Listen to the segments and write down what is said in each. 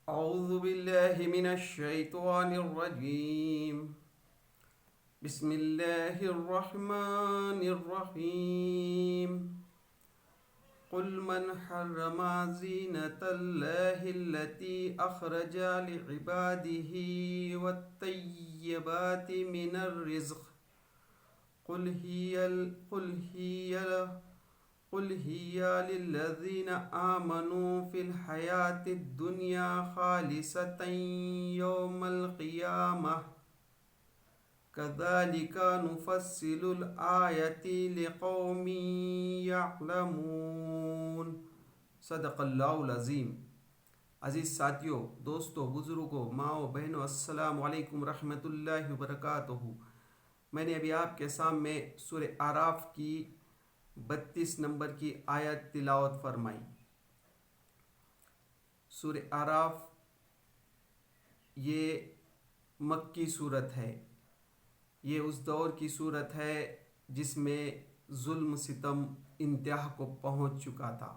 أعوذ بالله من الشيطان الرجيم. بسم الله الرحمن الرحيم. قل من حرم زينة الله التي أخرج لعباده والطيبات من الرزق قل هي للذين آمنوا في الحياة الدنيا خالصة يوم القيامة كذلك نفصل الآيات لقوم يعلمون. صدق اللہ العظیم. عزیز ساتھیوں، دوستوں، بزرگوں، ماؤں، بہنوں، السلام علیکم ورحمۃ اللہ وبرکاتہ. میں نے ابھی آپ کے سامنے سورہ اعراف کی 32 نمبر کی آیت تلاوت فرمائی. سورہ اعراف یہ مکی صورت ہے. یہ اس دور کی صورت ہے جس میں ظلم ستم انتہا کو پہنچ چکا تھا.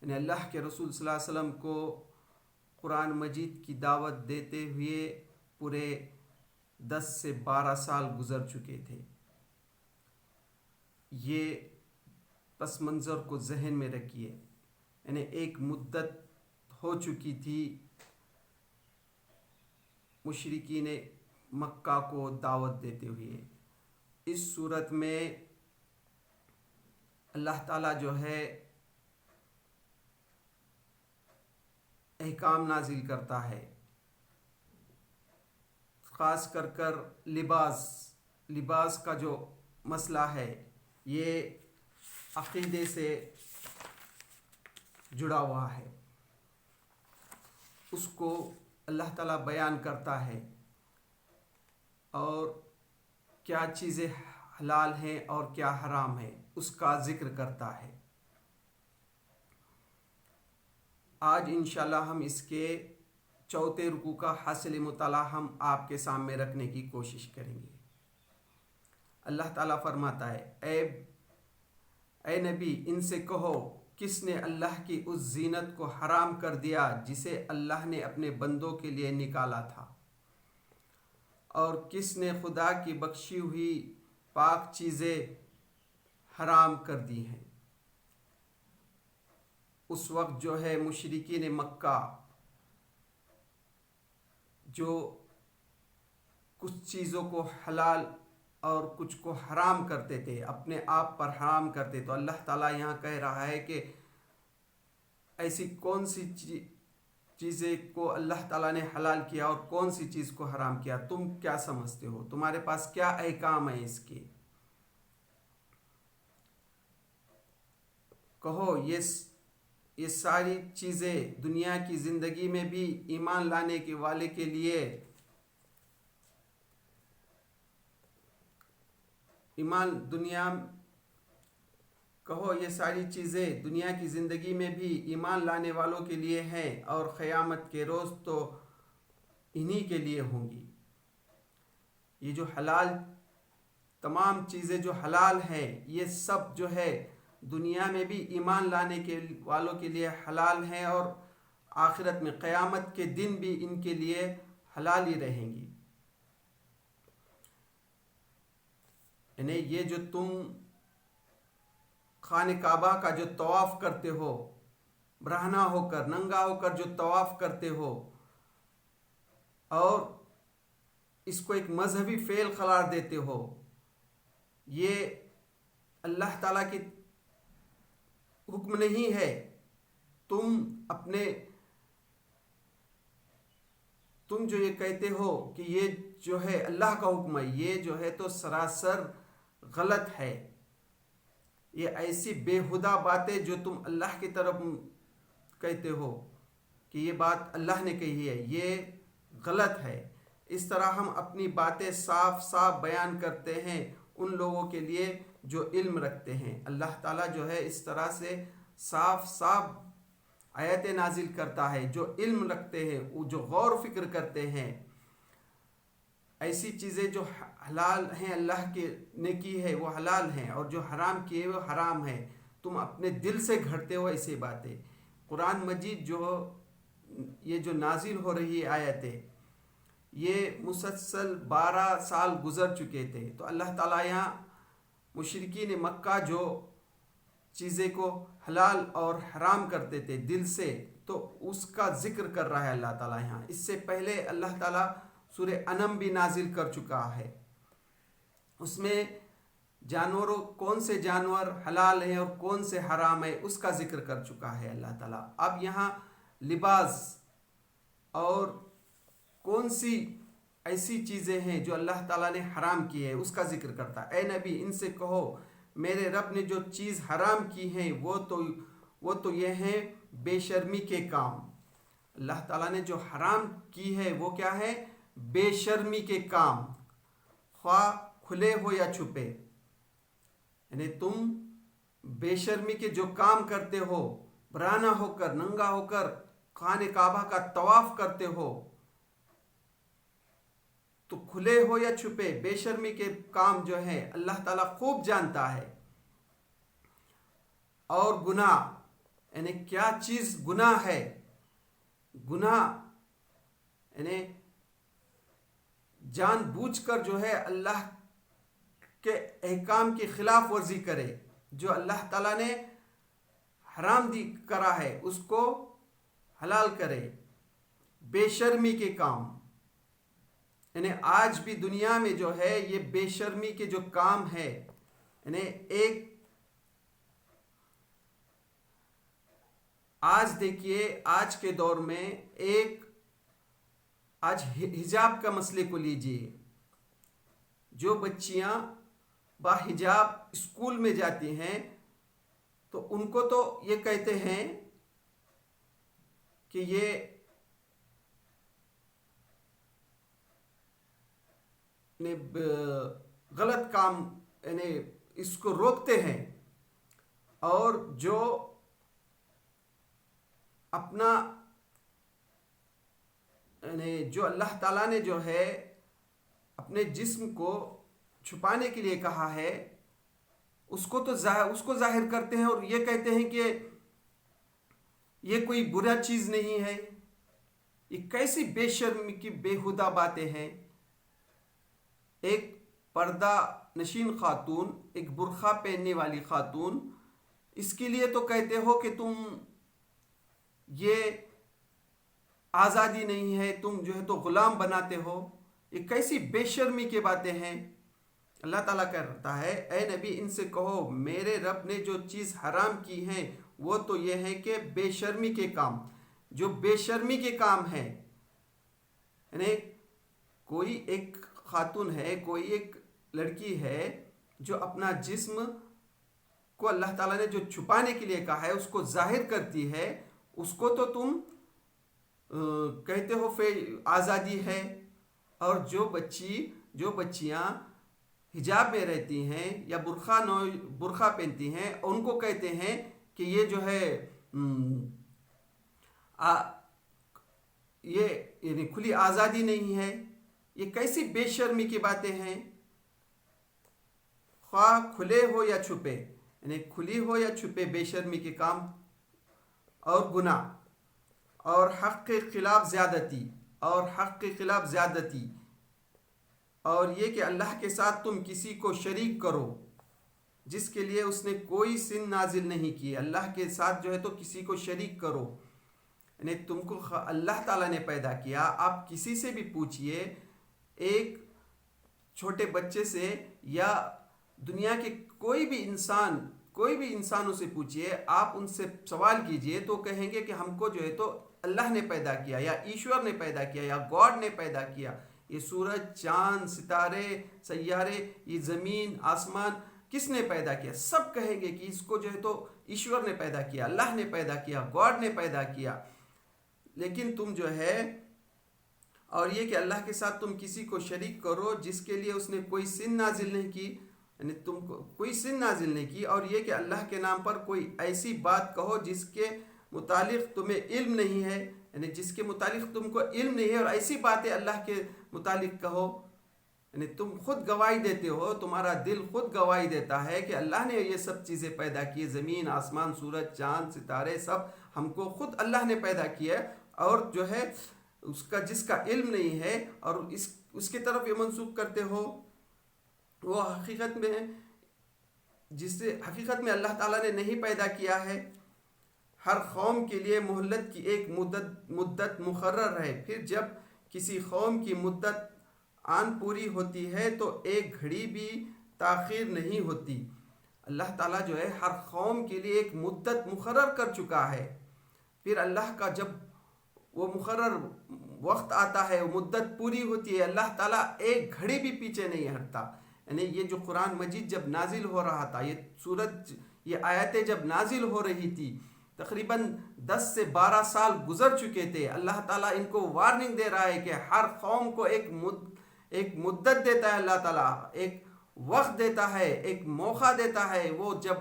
یعنی اللہ کے رسول صلی اللہ علیہ وسلم کو قرآن مجید کی دعوت دیتے ہوئے پورے 10 سے 12 سال گزر چکے تھے. یہ پس منظر کو ذہن میں رکھیے. یعنی ایک مدت ہو چکی تھی مشرکین مکہ کو دعوت دیتے ہوئے. اس صورت میں اللہ تعالیٰ جو ہے احکام نازل کرتا ہے، خاص کر لباس کا جو مسئلہ ہے یہ عقیدے سے جڑا ہوا ہے. اس کو اللہ تعالیٰ بیان کرتا ہے اور کیا چیزیں حلال ہیں اور کیا حرام ہے اس کا ذکر کرتا ہے. آج انشاءاللہ ہم اس کے چوتھے رکوع کا حاصل مطالعہ ہم آپ کے سامنے رکھنے کی کوشش کریں گے. اللہ تعالیٰ فرماتا ہے، اے نبی ان سے کہو کس نے اللہ کی اس زینت کو حرام کر دیا جسے اللہ نے اپنے بندوں کے لیے نکالا تھا، اور کس نے خدا کی بخشی ہوئی پاک چیزیں حرام کر دی ہیں. اس وقت جو ہے مشرکین مکہ جو کچھ چیزوں کو حلال اور کچھ کو حرام کرتے تھے، اپنے آپ پر حرام کرتے، تو اللہ تعالیٰ یہاں کہہ رہا ہے کہ ایسی کون سی چیزیں کو اللہ تعالیٰ نے حلال کیا اور کون سی چیز کو حرام کیا، تم کیا سمجھتے ہو، تمہارے پاس کیا احکام ہے اس کے. کہو یہ ساری چیزیں دنیا کی زندگی میں بھی ایمان لانے کے والے کے لیے کہو یہ ساری چیزیں دنیا کی زندگی میں بھی ایمان لانے والوں کے لیے ہیں اور قیامت کے روز تو انہی کے لیے ہوں گی. یہ جو حلال تمام چیزیں جو حلال ہیں یہ سب جو ہے دنیا میں بھی ایمان لانے کے والوں کے لیے حلال ہیں اور آخرت میں قیامت کے دن بھی ان کے لیے حلال ہی رہیں گی. یعنی یہ جو تم خانہ کعبہ کا جو طواف کرتے ہو، برہنہ ہو کر ننگا ہو کر جو طواف کرتے ہو اور اس کو ایک مذہبی فعل قرار دیتے ہو، یہ اللہ تعالیٰ کی حکم نہیں ہے. تم جو یہ کہتے ہو کہ یہ جو ہے اللہ کا حکم ہے، یہ جو ہے تو سراسر غلط ہے. یہ ایسی بےہودہ باتیں جو تم اللہ کی طرف کہتے ہو کہ یہ بات اللہ نے کہی ہے، یہ غلط ہے. اس طرح ہم اپنی باتیں صاف صاف بیان کرتے ہیں ان لوگوں کے لیے جو علم رکھتے ہیں. اللہ تعالیٰ جو ہے اس طرح سے صاف صاف آیتیں نازل کرتا ہے. جو علم رکھتے ہیں، جو غور و فکر کرتے ہیں، ایسی چیزیں جو حلال ہیں اللہ کے نے کی ہے وہ حلال ہیں اور جو حرام کیے وہ حرام ہے. تم اپنے دل سے گھڑتے ہو ایسی باتیں. قرآن مجید جو یہ جو نازل ہو رہی آیتیں یہ مسلسل 12 سال گزر چکے تھے. تو اللہ تعالیٰ یہاں مشرکین مکہ جو چیزیں کو حلال اور حرام کرتے تھے دل سے، تو اس کا ذکر کر رہا ہے اللہ تعالیٰ یہاں. اس سے پہلے اللہ تعالیٰ سورہ انعام بھی نازل کر چکا ہے. اس میں جانوروں کون سے جانور حلال ہیں اور کون سے حرام ہیں اس کا ذکر کر چکا ہے اللہ تعالیٰ. اب یہاں لباس اور کون سی ایسی چیزیں ہیں جو اللہ تعالیٰ نے حرام کی ہے اس کا ذکر کرتا ہے. اے نبی ان سے کہو میرے رب نے جو چیز حرام کی ہیں وہ تو یہ ہیں بے شرمی کے کام. اللہ تعالیٰ نے جو حرام کی ہے وہ کیا ہے؟ بے شرمی کے کام، خواہ کھلے ہو یا چھپے. یعنی تم بے شرمی کے جو کام کرتے ہو، برہنہ ہو کر، ننگا ہو کر خانہ کعبہ کا طواف کرتے ہو، تو کھلے ہو یا چھپے بے شرمی کے کام جو ہے اللہ تعالیٰ خوب جانتا ہے. اور گناہ، یعنی کیا چیز گناہ ہے؟ گناہ یعنی جان بوجھ کر جو ہے اللہ کے احکام کی خلاف ورزی کرے، جو اللہ تعالیٰ نے حرام کرا ہے اس کو حلال کرے. بے شرمی کے کام، یعنی آج بھی دنیا میں جو ہے یہ بے شرمی کے جو کام ہے، یعنی ایک آج دیکھیے آج کے دور میں آج حجاب کا مسئلے کو لیجئے. جو بچیاں باحجاب اسکول میں جاتی ہیں تو ان کو تو یہ کہتے ہیں کہ یہ غلط کام، یعنی اس کو روکتے ہیں. اور جو اپنا یعنی جو اللہ تعالیٰ نے جو ہے اپنے جسم کو چھپانے کے لیے کہا ہے اس کو ظاہر کرتے ہیں اور یہ کہتے ہیں کہ یہ کوئی برا چیز نہیں ہے. یہ کیسی بے شرمی کی بےہودہ باتیں ہیں. ایک پردہ نشین خاتون، ایک برقع پہننے والی خاتون، اس کے لیے تو کہتے ہو کہ تم یہ آزادی نہیں ہے، تم جو ہے تو غلام بناتے ہو. یہ کیسی بے شرمی کی باتیں ہیں. اللہ تعالیٰ کہتا ہے اے نبی ان سے کہو میرے رب نے جو چیز حرام کی ہے وہ تو یہ ہے کہ بے شرمی کے کام. جو بے شرمی کے کام ہیں، یعنی کوئی ایک خاتون ہے، کوئی ایک لڑکی ہے جو اپنا جسم کو اللہ تعالیٰ نے جو چھپانے کے لیے کہا ہے اس کو ظاہر کرتی ہے، اس کو تو تم کہتے ہو آزادی ہے. اور جو بچیاں حجاب میں رہتی ہیں یا برقع پہنتی ہیں ان کو کہتے ہیں کہ یہ جو ہے یہ یعنی کھلی آزادی نہیں ہے. یہ کیسی بے شرمی کی باتیں ہیں. خواہ کھلے ہو یا چھپے، یعنی کھلی ہو یا چھپے بے شرمی کے کام اور گناہ اور حق کے خلاف زیادتی اور یہ کہ اللہ کے ساتھ تم کسی کو شریک کرو جس کے لیے اس نے کوئی سن نازل نہیں کی. اللہ کے ساتھ جو ہے تو کسی کو شریک کرو، یعنی تم کو اللہ تعالیٰ نے پیدا کیا. آپ کسی سے بھی پوچھئے، ایک چھوٹے بچے سے یا دنیا کے کوئی بھی انسانوں سے پوچھئے، آپ ان سے سوال کیجئے تو کہیں گے کہ ہم کو جو ہے تو اللہ نے پیدا کیا یا ایشور نے پیدا کیا یا گاڈ نے پیدا کیا. یہ سورج، چاند، ستارے، سیارے، یہ زمین، آسمان کس نے پیدا کیا؟ سب کہیں گے کہ اس کو جو ہے تو ایشور نے پیدا کیا، اللہ نے پیدا کیا، گاڈ نے پیدا کیا. لیکن تم جو ہے اور یہ کہ اللہ کے ساتھ تم کسی کو شریک کرو جس کے لیے اس نے کوئی سن نازل نہیں کی، یعنی تم کو کوئی سن نازل نہیں کی. اور یہ کہ اللہ کے نام پر کوئی ایسی بات کہو جس کے متعلق تمہیں علم نہیں ہے، یعنی جس کے متعلق تم کو علم نہیں ہے اور ایسی باتیں اللہ کے متعلق کہو، یعنی تم خود گواہی دیتے ہو، تمہارا دل خود گواہی دیتا ہے کہ اللہ نے یہ سب چیزیں پیدا کی، زمین، آسمان، سورج، چاند، ستارے، سب ہم کو خود اللہ نے پیدا کیا ہے. اور جو ہے جس کا علم نہیں ہے اور اس کی طرف یہ منسوخ کرتے ہو، وہ حقیقت میں اللہ تعالیٰ نے نہیں پیدا کیا ہے۔ ہر قوم کے لیے مہلت کی ایک مدت مقرر ہے، پھر جب کسی قوم کی مدت آن پوری ہوتی ہے تو ایک گھڑی بھی تاخیر نہیں ہوتی۔ اللہ تعالیٰ جو ہے ہر قوم کے لیے ایک مدت مقرر کر چکا ہے، پھر اللہ کا جب وہ مقرر وقت آتا ہے، وہ مدت پوری ہوتی ہے، اللہ تعالیٰ ایک گھڑی بھی پیچھے نہیں ہٹتا۔ یعنی یہ جو قرآن مجید جب نازل ہو رہا تھا، یہ آیتیں جب نازل ہو رہی تھی، تقریباً 10 سے 12 سال گزر چکے تھے۔ اللہ تعالیٰ ان کو وارننگ دے رہا ہے کہ ہر قوم کو ایک مدت دیتا ہے، اللہ تعالیٰ ایک وقت دیتا ہے، ایک موقع دیتا ہے۔ وہ جب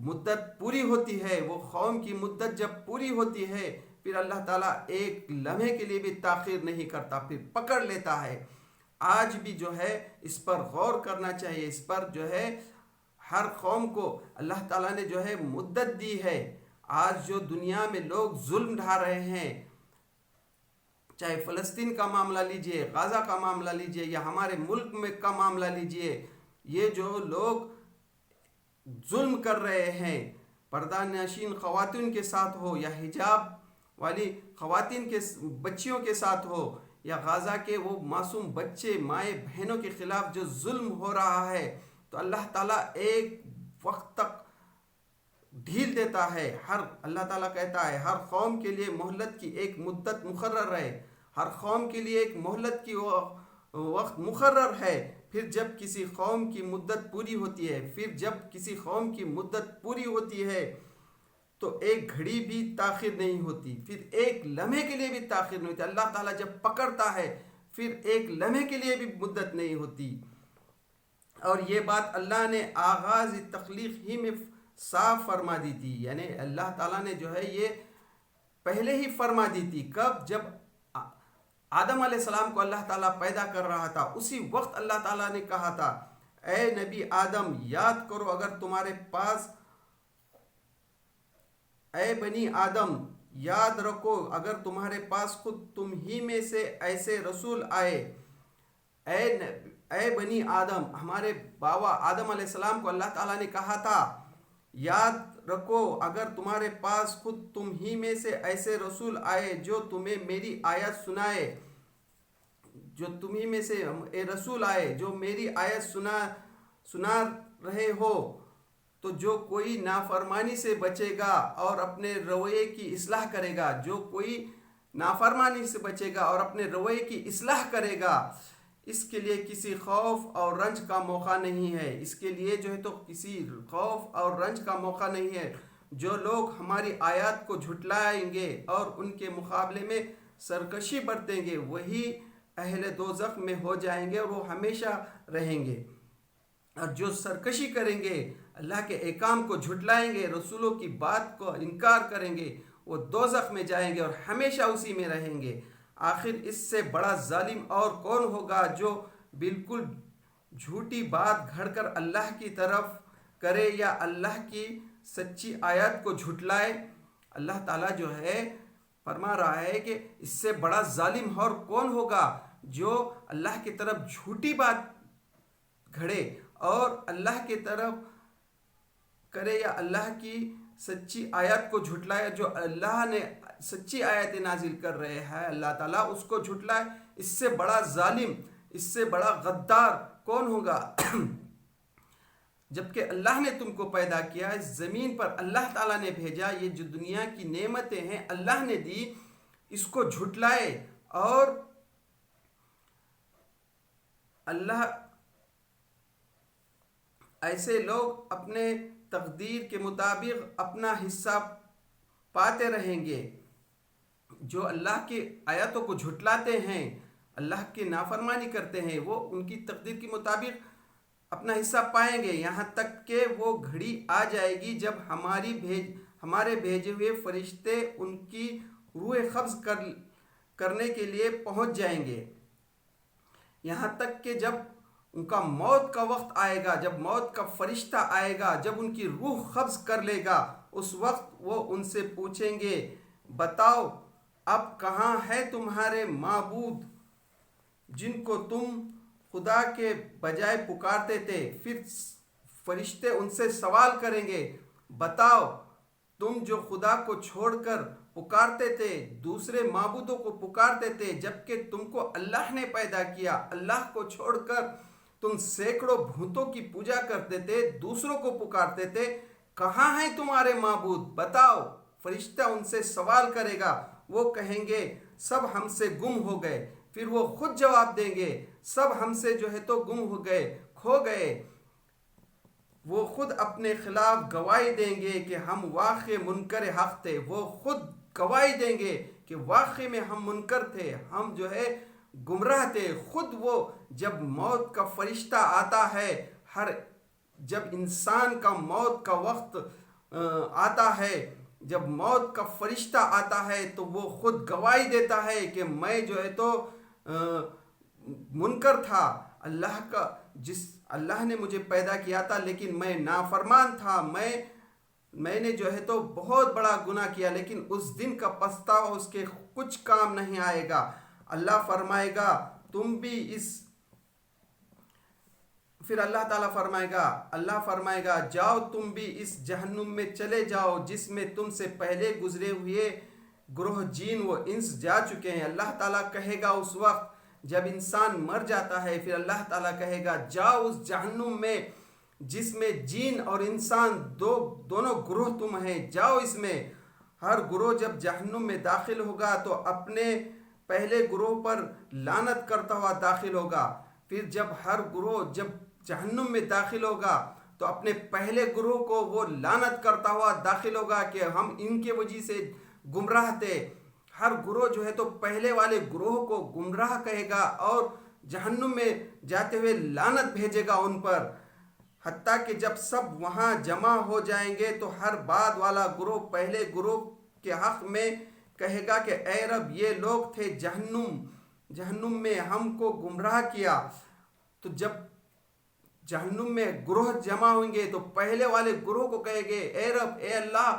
مدت پوری ہوتی ہے، وہ قوم کی مدت جب پوری ہوتی ہے، پھر اللہ تعالیٰ ایک لمحے کے لیے بھی تاخیر نہیں کرتا، پھر پکڑ لیتا ہے۔ آج بھی جو ہے اس پر غور کرنا چاہیے، اس پر جو ہے ہر قوم کو اللہ تعالیٰ نے جو ہے مدت دی ہے۔ آج جو دنیا میں لوگ ظلم ڈھا رہے ہیں، چاہے فلسطین کا معاملہ لیجئے، غزہ کا معاملہ لیجئے، یا ہمارے ملک میں کا معاملہ لیجئے، یہ جو لوگ ظلم کر رہے ہیں، پردہ نشین خواتین کے ساتھ ہو، یا حجاب والی خواتین کے بچیوں کے ساتھ ہو، یا غزہ کے وہ معصوم بچے مائیں بہنوں کے خلاف جو ظلم ہو رہا ہے، تو اللہ تعالیٰ ایک وقت تک ڈھیل دیتا ہے۔ اللہ تعالیٰ کہتا ہے ہر قوم کے لیے مہلت کی ایک مدت مقرر ہے، ہر قوم کے لیے ایک مہلت کی وقت مقرر ہے، پھر جب کسی قوم کی مدت پوری ہوتی ہے تو ایک گھڑی بھی تاخیر نہیں ہوتی، پھر ایک لمحے کے لیے بھی تاخیر نہیں ہوتی۔ اللہ تعالیٰ جب پکڑتا ہے پھر ایک لمحے کے لیے بھی مدت نہیں ہوتی۔ اور یہ بات اللہ نے آغاز تخلیق ہی میں صاف فرما دی تھی، یعنی اللہ تعالیٰ نے جو ہے یہ پہلے ہی فرما دی تھی۔ کب؟ جب آدم علیہ السلام کو اللہ تعالیٰ پیدا کر رہا تھا، اسی وقت اللہ تعالیٰ نے کہا تھا اے نبی آدم یاد کرو، اے بنی آدم یاد رکھو اگر تمہارے پاس خود تم ہی میں سے ایسے رسول آئے۔ اے بنی آدم، ہمارے بابا آدم علیہ السلام کو اللہ تعالیٰ نے کہا تھا یاد رکھو اگر تمہارے پاس خود تم ہی میں سے ایسے رسول آئے جو تمہیں میری آیت سنائے، جو تمہیں میں سے رسول آئے جو میری آیت سنا رہے ہو، تو جو کوئی نافرمانی سے بچے گا اور اپنے رویے کی اصلاح کرے گا، جو کوئی نافرمانی سے بچے گا اور اپنے رویے کی اصلاح کرے گا، اس کے لیے کسی خوف اور رنج کا موقع نہیں ہے۔ اس کے لیے جو ہے تو کسی خوف اور رنج کا موقع نہیں ہے۔ جو لوگ ہماری آیات کو جھٹلائیں گے اور ان کے مقابلے میں سرکشی برتیں گے، وہی اہل دوزخ میں ہو جائیں گے اور وہ ہمیشہ رہیں گے۔ اور جو سرکشی کریں گے، اللہ کے احکام کو جھٹلائیں گے، رسولوں کی بات کو انکار کریں گے، وہ دوزخ میں جائیں گے اور ہمیشہ اسی میں رہیں گے۔ آخر اس سے بڑا ظالم اور کون ہوگا جو بالکل جھوٹی بات گھڑ کر اللہ کی طرف کرے یا اللہ کی سچی آیات کو جھٹلائے۔ اللہ تعالیٰ جو ہے فرما رہا ہے کہ اس سے بڑا ظالم اور کون ہوگا جو اللہ کی طرف جھوٹی بات گھڑے اور اللہ کی طرف کرے یا اللہ کی سچی آیات کو جھٹلائے۔ جو اللہ نے سچی آیت نازل کر رہے ہیں اللہ تعالیٰ اس کو جھٹلائے، اس سے بڑا ظالم، اس سے بڑا غدار کون ہوگا؟ جبکہ اللہ نے تم کو پیدا کیا، اس زمین پر اللہ تعالیٰ نے بھیجا، یہ جو دنیا کی نعمتیں ہیں اللہ نے دی، اس کو جھٹلائے۔ اور اللہ ایسے لوگ اپنے تقدیر کے مطابق اپنا حصہ پاتے رہیں گے۔ جو اللہ کی آیاتوں کو جھٹلاتے ہیں، اللہ کی نافرمانی کرتے ہیں، وہ ان کی تقدیر کے مطابق اپنا حصہ پائیں گے، یہاں تک کہ وہ گھڑی آ جائے گی جب ہمارے بھیجے ہوئے فرشتے ان کی روح قبض کرنے کے لیے پہنچ جائیں گے۔ یہاں تک کہ جب ان کا موت کا وقت آئے گا، جب موت کا فرشتہ آئے گا، جب ان کی روح قبض کر لے گا، اس وقت وہ ان سے پوچھیں گے بتاؤ اب کہاں ہے تمہارے معبود جن کو تم خدا کے بجائے پکارتے تھے؟ پھر فرشتے ان سے سوال کریں گے، بتاؤ تم جو خدا کو چھوڑ کر پکارتے تھے، دوسرے معبودوں کو پکارتے تھے، جبکہ تم کو اللہ نے پیدا کیا، اللہ کو چھوڑ کر تم سینکڑوں بھوتوں کی پوجا کرتے تھے، دوسروں کو پکارتے تھے، کہاں ہیں تمہارے معبود؟ بتاؤ۔ فرشتہ ان سے سوال کرے گا، وہ کہیں گے سب ہم سے گم ہو گئے۔ پھر وہ خود جواب دیں گے، سب ہم سے جو ہے تو گم ہو گئے، کھو گئے۔ وہ خود اپنے خلاف گواہی دیں گے کہ ہم واقعی منکر حق تھے۔ وہ خود گواہی دیں گے کہ واقعی میں ہم منکر تھے، ہم جو ہے گمراہ تھے۔ خود وہ جب موت کا فرشتہ آتا ہے، جب انسان کا موت کا وقت آتا ہے، جب موت کا فرشتہ آتا ہے، تو وہ خود گواہی دیتا ہے کہ میں جو ہے تو منکر تھا اللہ نے مجھے پیدا کیا تھا، لیکن میں نافرمان تھا، میں نے جو ہے تو بہت بڑا گناہ کیا، لیکن اس دن کا پچھتاوا اس کے کچھ کام نہیں آئے گا۔ اللہ فرمائے گا تم بھی پھر اللہ فرمائے گا جاؤ تم بھی اس جہنم میں چلے جاؤ جس میں تم سے پہلے گزرے ہوئے گروہ جین و انس جا چکے ہیں۔ اللہ تعالیٰ کہے گا اس وقت جب انسان مر جاتا ہے، پھر اللہ تعالیٰ کہے گا جاؤ اس جہنم میں جس میں جین اور انسان دونوں گروہ تم ہیں، جاؤ اس میں۔ ہر گروہ جب جہنم میں داخل ہوگا تو اپنے پہلے گروہ پر لعنت کرتا ہوا داخل ہوگا۔ پھر جب ہر گروہ جب جہنم میں داخل ہوگا تو اپنے پہلے گروہ کو وہ لعنت کرتا ہوا داخل ہوگا کہ ہم ان کے وجہ سے گمراہ تھے۔ ہر گروہ جو ہے تو پہلے والے گروہ کو گمراہ کہے گا اور جہنم میں جاتے ہوئے لعنت بھیجے گا ان پر، حتیٰ کہ جب سب وہاں جمع ہو جائیں گے تو ہر بعد والا گروہ پہلے گروہ کے حق میں کہے گا کہ اے رب یہ لوگ تھے جہنم میں ہم کو گمراہ کیا۔ تو جب جہنم میں گروہ جمع ہوئیں گے تو پہلے والے گروہ کو کہے گے اے رب اے اللہ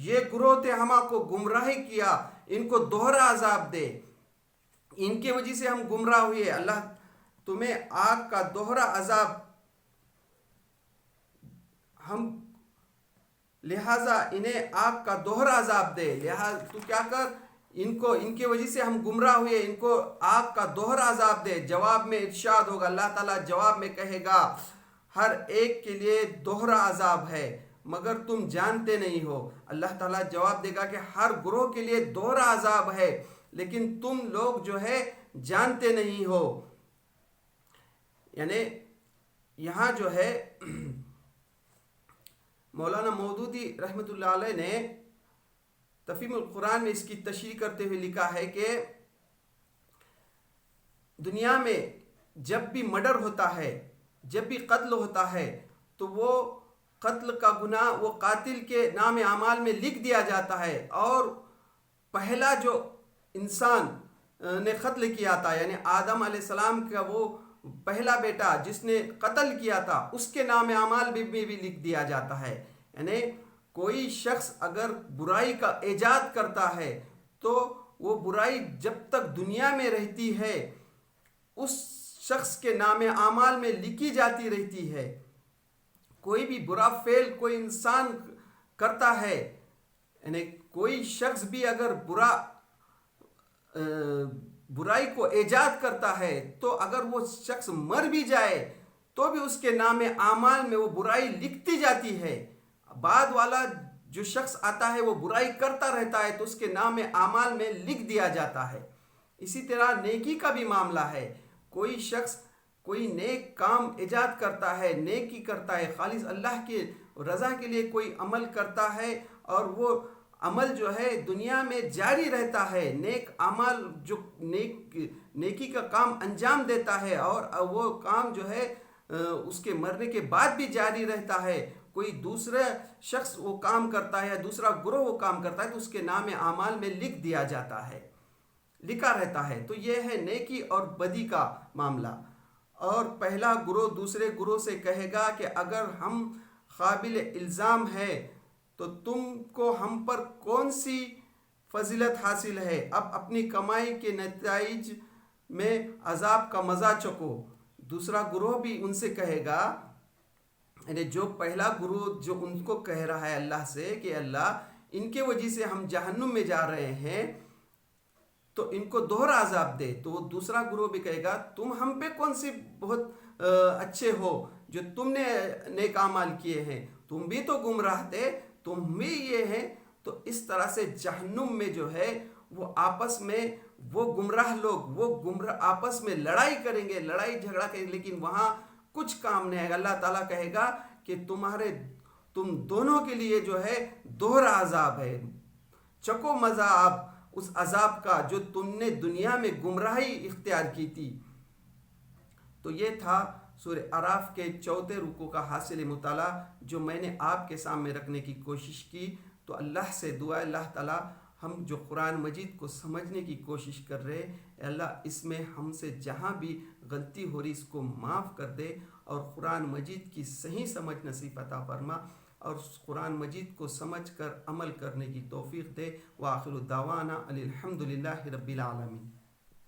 یہ گروہ تھے ہما کو گمراہ کیا، ان کو دوہرا عذاب دے، ان کی وجہ سے ہم گمراہ ہوئے، اللہ تمہیں آگ کا دوہرا عذاب، لہذا انہیں آگ کا دوہرا عذاب دے، لہذا تو کیا کر ان کی وجہ سے ہم گمراہ ہوئے، ان کو آگ کا دوہرا عذاب دے۔ جواب میں ارشاد ہوگا، اللہ تعالیٰ جواب میں کہے گا ہر ایک کے لیے دوہرا عذاب ہے مگر تم جانتے نہیں ہو۔ اللہ تعالیٰ جواب دے گا کہ ہر گروہ کے لیے دوہرا عذاب ہے لیکن تم لوگ جو ہے جانتے نہیں ہو۔ یعنی یہاں جو ہے مولانا مودودی رحمۃ اللہ علیہ نے تفہیم القرآن میں اس کی تشریح کرتے ہوئے لکھا ہے کہ دنیا میں جب بھی مرڈر ہوتا ہے، جب بھی قتل ہوتا ہے تو وہ قتل کا گناہ وہ قاتل کے نام اعمال میں لکھ دیا جاتا ہے، اور پہلا جو انسان نے قتل کیا تھا یعنی آدم علیہ السلام کا وہ پہلا بیٹا جس نے قتل کیا تھا اس کے نام اعمال میں بھی لکھ دیا جاتا ہے۔ یعنی کوئی شخص اگر برائی کا ایجاد کرتا ہے تو وہ برائی جب تک دنیا میں رہتی ہے اس شخص کے نام اعمال میں لکھی جاتی رہتی ہے۔ کوئی بھی برا فعل کوئی انسان کرتا ہے، یعنی کوئی شخص بھی اگر برائی کو ایجاد کرتا ہے تو اگر وہ شخص مر بھی جائے تو بھی اس کے نام اعمال میں وہ برائی لکھتی جاتی ہے۔ بعد والا جو شخص آتا ہے وہ برائی کرتا رہتا ہے تو اس کے نام اعمال میں لکھ دیا جاتا ہے۔ اسی طرح نیکی کا بھی معاملہ ہے، کوئی شخص کوئی نیک کام ایجاد کرتا ہے، نیکی کرتا ہے، خالص اللہ کی رضا کے لیے کوئی عمل کرتا ہے اور وہ عمل جو ہے دنیا میں جاری رہتا ہے، نیک عمل جو نیکی کا کام انجام دیتا ہے اور وہ کام جو ہے اس کے مرنے کے بعد بھی جاری رہتا ہے، کوئی دوسرا شخص وہ کام کرتا ہے یا دوسرا گروہ وہ کام کرتا ہے تو اس کے نام اعمال میں لکھ دیا جاتا ہے، لکھا رہتا ہے۔ تو یہ ہے نیکی اور بدی کا معاملہ۔ اور پہلا گروہ دوسرے گروہ سے کہے گا کہ اگر ہم قابل الزام ہے تو تم کو ہم پر کون سی فضیلت حاصل ہے، اب اپنی کمائی کے نتائج میں عذاب کا مزہ چکو۔ دوسرا گروہ بھی ان سے کہے گا، یعنی جو پہلا گروہ جو ان کو کہہ رہا ہے اللہ سے کہ اللہ ان کے وجہ سے ہم جہنم میں جا رہے ہیں تو ان کو دوہرا عذاب دے، تو وہ دوسرا گروہ بھی کہے گا تم ہم پہ کون سی بہت اچھے ہو جو تم نے نیک اعمال کیے ہیں، تم بھی تو گمراہ تھے، تم بھی یہ ہیں۔ تو اس طرح سے جہنم میں جو ہے وہ آپس میں وہ گمراہ لوگ وہ گمراہ آپس میں لڑائی کریں گے، لڑائی جھگڑا کریں گے، لیکن وہاں کچھ کام نہیں ہے۔ اللہ تعالیٰ کہے گا کہ تم دونوں کے لیے جو ہے دوہرا عذاب ہے، چکو مزہ آپ اس عذاب کا جو تم نے دنیا میں گمراہی اختیار کی تھی۔ تو یہ تھا سورہ اعراف کے 4 رکوع کا حاصل مطالعہ جو میں نے آپ کے سامنے رکھنے کی کوشش کی۔ تو اللہ سے دعا ہے اللہ تعالیٰ ہم جو قرآن مجید کو سمجھنے کی کوشش کر رہے اے اللہ اس میں ہم سے جہاں بھی غلطی ہو رہی اس کو معاف کر دے، اور قرآن مجید کی صحیح سمجھ نصیب عطا فرما، اور قرآن مجید کو سمجھ کر عمل کرنے کی توفیق دے۔ وآخر دعوانا الحمد للہ رب العالمین۔